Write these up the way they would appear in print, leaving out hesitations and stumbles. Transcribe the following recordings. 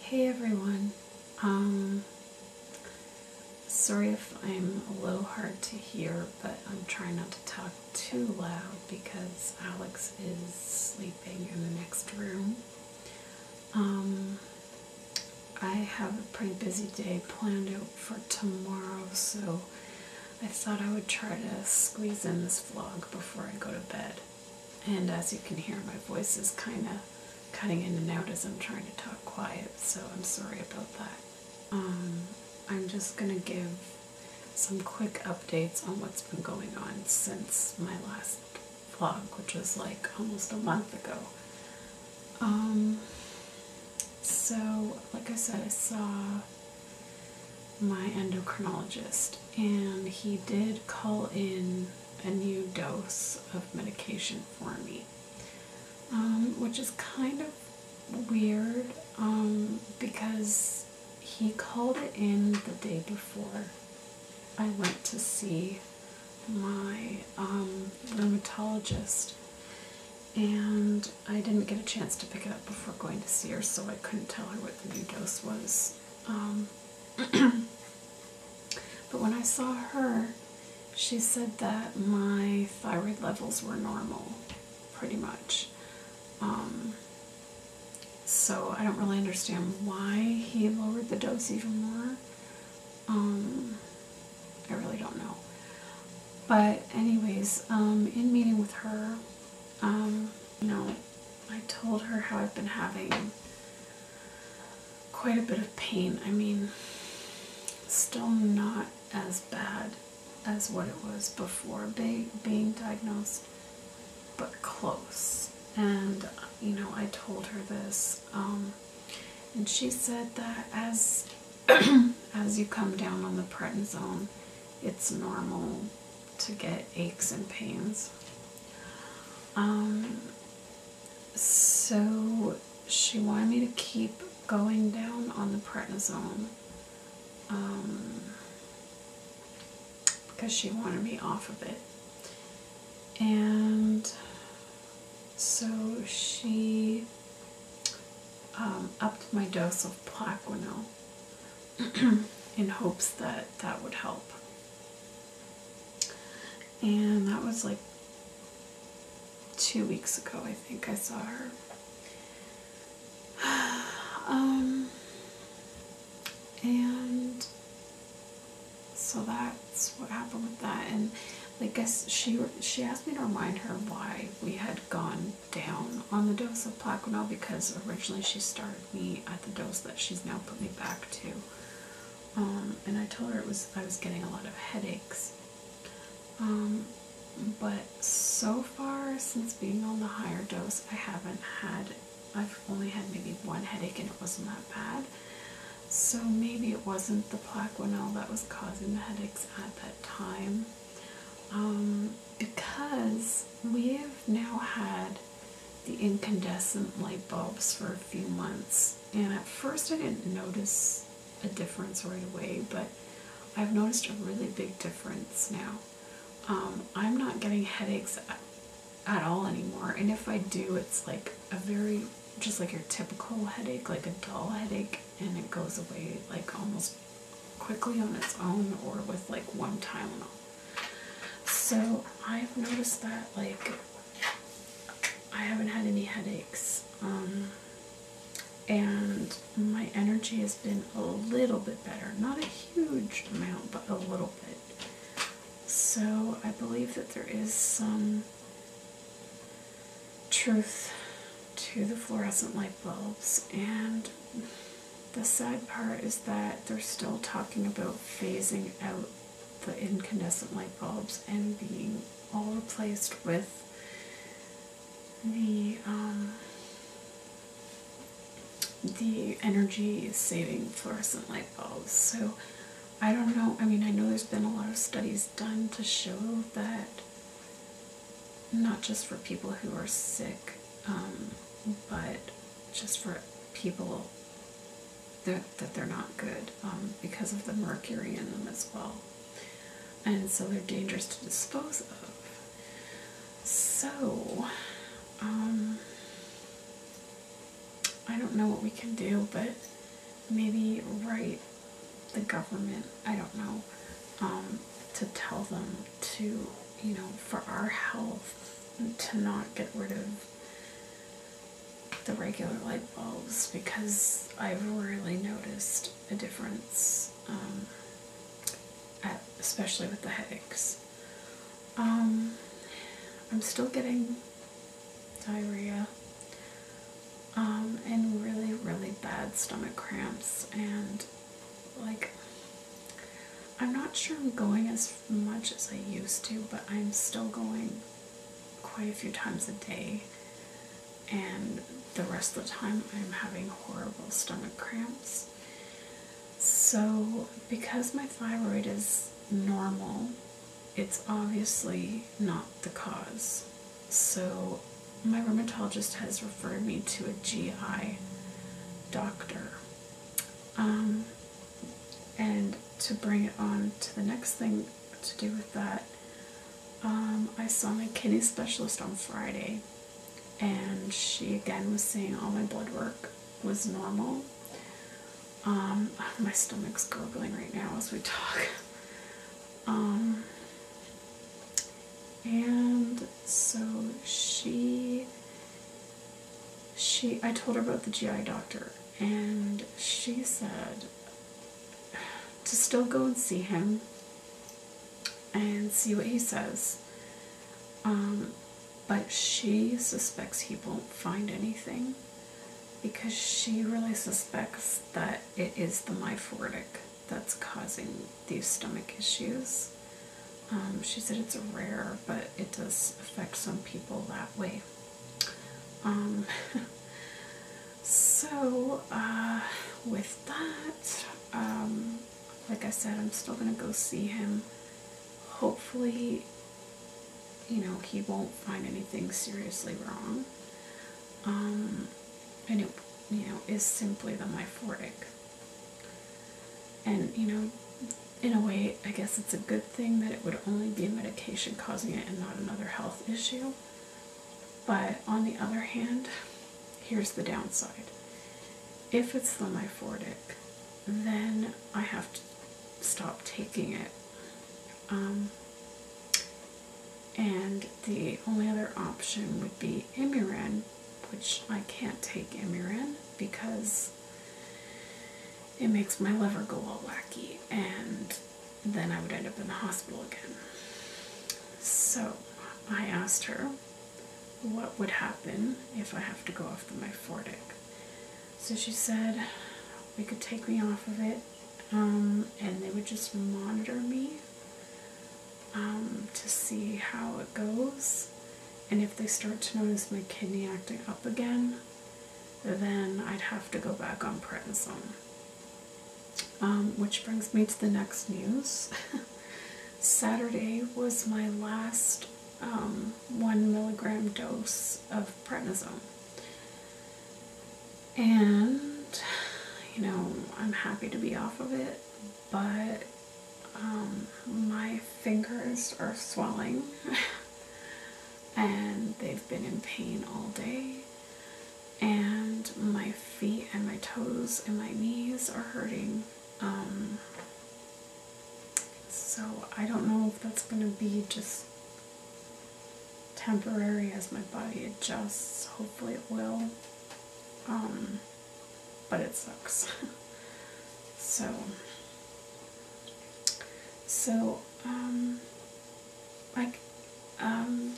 Hey everyone, sorry if I'm a little hard to hear, but I'm trying not to talk too loud because Alex is sleeping in the next room. I have a pretty busy day planned out for tomorrow, so I thought I would try to squeeze in this vlog before I go to bed. And as you can hear, my voice is kind of cutting in and out as I'm trying to talk quiet, so I'm sorry about that. I'm just going to give some quick updates on what's been going on since my last vlog, which was like almost a month ago. So, like I said, I saw my endocrinologist, and he did call in a new dose of medication for me. Which is kind of weird, because he called it in the day before I went to see my rheumatologist, and I didn't get a chance to pick it up before going to see her, so I couldn't tell her what the new dose was. But when I saw her, she said that my thyroid levels were normal, pretty much. So I don't really understand why he lowered the dose even more. I really don't know. But anyways, in meeting with her, I told her how I've been having quite a bit of pain. I mean, still not as bad as what it was before being diagnosed, but close. And, I told her this, and she said that as as you come down on the prednisone, it's normal to get aches and pains. So she wanted me to keep going down on the prednisone, because she wanted me off of it. And so she upped my dose of Plaquenil in hopes that that would help. And that was like 2 weeks ago, I think I saw her. And so that's what happened with that. And I guess she asked me to remind her why we had gone down on the dose of Plaquenil, because originally she started me at the dose that she's now put me back to. And I told her I was getting a lot of headaches. But so far, since being on the higher dose, I've only had maybe one headache, and it wasn't that bad. So maybe it wasn't the Plaquenil that was causing the headaches at that time. Because we have now had the incandescent light bulbs for a few months, and at first I didn't notice a difference right away, but I've noticed a really big difference now. I'm not getting headaches at all anymore, and if I do, it's like just like your typical headache, like a dull headache, and it goes away like almost quickly on its own, or with like one Tylenol. So I've noticed that, like, I haven't had any headaches, and my energy has been a little bit better. Not a huge amount, but a little bit. So I believe that there is some truth to the fluorescent light bulbs, and the sad part is that they're still talking about phasing out the incandescent light bulbs and being all replaced with the energy saving fluorescent light bulbs. So I don't know. I mean, I know there's been a lot of studies done to show that not just for people who are sick, but just for people that they're not good, because of the mercury in them as well. And so they're dangerous to dispose of. So, I don't know what we can do, but maybe write the government, I don't know, to tell them to, you know, for our health, to not get rid of the regular light bulbs, because I've really noticed a difference, especially with the headaches. I'm still getting diarrhea, and really, really bad stomach cramps, and like, I'm not sure I'm going as much as I used to, but I'm still going quite a few times a day, and the rest of the time I'm having horrible stomach cramps. So because my thyroid is normal, it's obviously not the cause. So my rheumatologist has referred me to a GI doctor. And to bring it on to the next thing to do with that, I saw my kidney specialist on Friday, and she again was saying all my blood work was normal. My stomach's gurgling right now as we talk. And so I told her about the GI doctor, and she said to still go and see him and see what he says. But she suspects he won't find anything, because she really suspects that it is the Myfortic that's causing these stomach issues. She said it's rare, but it does affect some people that way. So with that, like I said, I'm still going to go see him. Hopefully, you know, he won't find anything seriously wrong. And it, you know, is simply the Myfortic. And, you know, in a way, I guess it's a good thing that it would only be a medication causing it and not another health issue. But on the other hand, here's the downside. If it's the Myfortic, then I have to stop taking it. And the only other option would be Imuran, which I can't take Imuran because it makes my liver go all wacky, and then I would end up in the hospital again. So I asked her what would happen if I have to go off the Myfortic. So she said we could take me off of it, and they would just monitor me to see how it goes. And if they start to notice my kidney acting up again, then I'd have to go back on prednisone. Which brings me to the next news. Saturday was my last 1 milligram dose of prednisone. And, you know, I'm happy to be off of it, but my fingers are swelling and they've been in pain all day, and my feet and my toes and my knees are hurting. So I don't know if that's going to be just temporary as my body adjusts. Hopefully it will. But it sucks.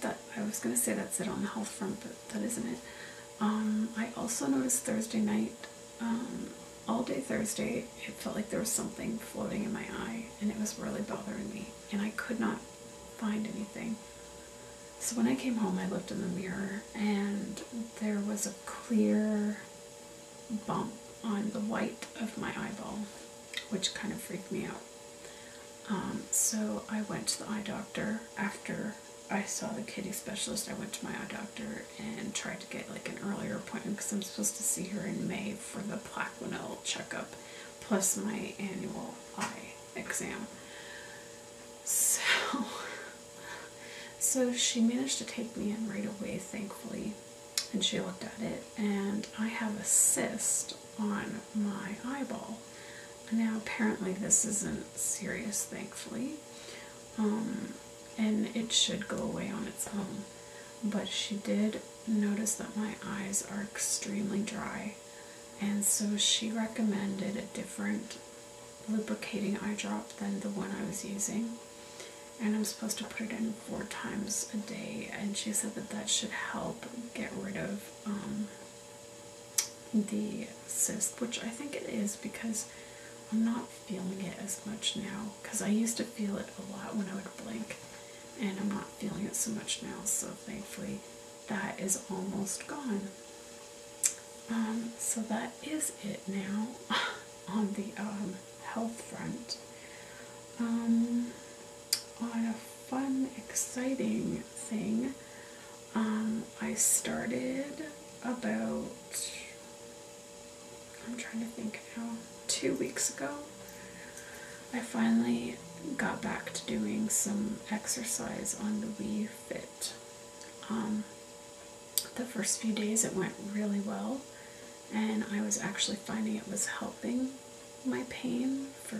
That I was gonna say that's it on the health front, but that isn't it. I also noticed Thursday night, all day Thursday, it felt like there was something floating in my eye, and it was really bothering me, and I could not find anything. So when I came home, I looked in the mirror, and there was a clear bump on the white of my eyeball, which kind of freaked me out. So I went to the eye doctor. After I saw the kidney specialist, I went to my eye doctor and tried to get like an earlier appointment because I'm supposed to see her in May for the Plaquenil checkup plus my annual eye exam. So she managed to take me in right away, thankfully, and she looked at it, and I have a cyst on my eyeball. Now apparently this isn't serious, thankfully, and it should go away on its own, but she did notice that my eyes are extremely dry, and so she recommended a different lubricating eye drop than the one I was using, and I'm supposed to put it in 4 times a day, and she said that that should help get rid of the cyst, which I think it is, because I'm not feeling it as much now, because I used to feel it a lot when I would blink, and I'm not feeling it so much now, so thankfully that is almost gone. So that is it now on the health front. On a fun, exciting thing, I started about, I'm trying to think now, 2 weeks ago, I finally got back to doing some exercise on the Wii Fit. The first few days it went really well, and I was actually finding it was helping my pain for,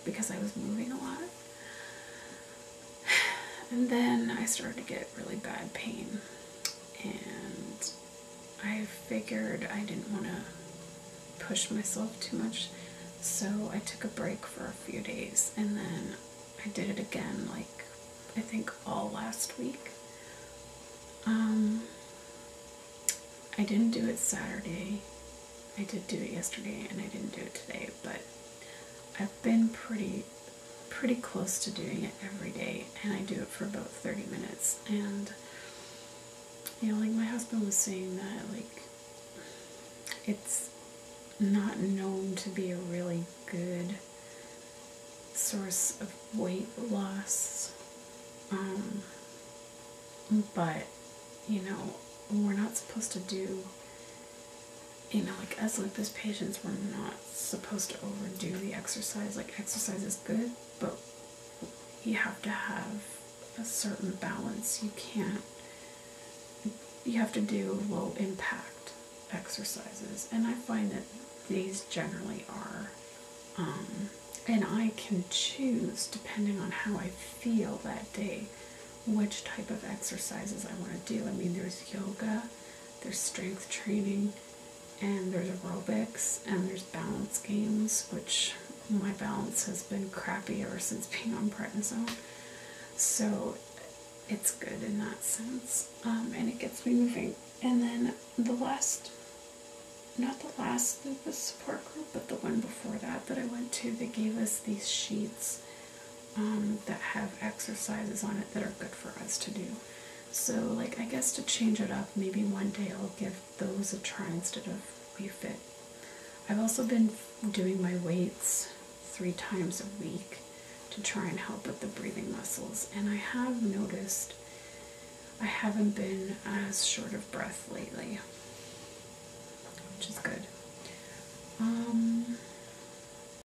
because I was moving a lot. And then I started to get really bad pain, and I figured I didn't want to push myself too much, so I took a break for a few days, and then I did it again, like I think all last week. I didn't do it Saturday. I did do it yesterday, and I didn't do it today, but I've been pretty close to doing it every day, and I do it for about 30 minutes, and like my husband was saying that, like, it's not known to be a really good source of weight loss, but we're not supposed to do, like as lupus patients, we're not supposed to overdo the exercise. Like, exercise is good, but you have to have a certain balance. You have to do low impact exercises, and I find that these generally are, and I can choose, depending on how I feel that day, which type of exercises I want to do. I mean, there's yoga, there's strength training, and there's aerobics, and there's balance games, which my balance has been crappy ever since being on prednisone, so it's good in that sense, and it gets me moving. And then not the last lupus support group, but the one before that I went to, they gave us these sheets that have exercises on it that are good for us to do. So, like, I guess to change it up, maybe one day I'll give those a try instead of Wii Fit. I've also been doing my weights 3 times a week to try and help with the breathing muscles, and I have noticed I haven't been as short of breath lately, which is good.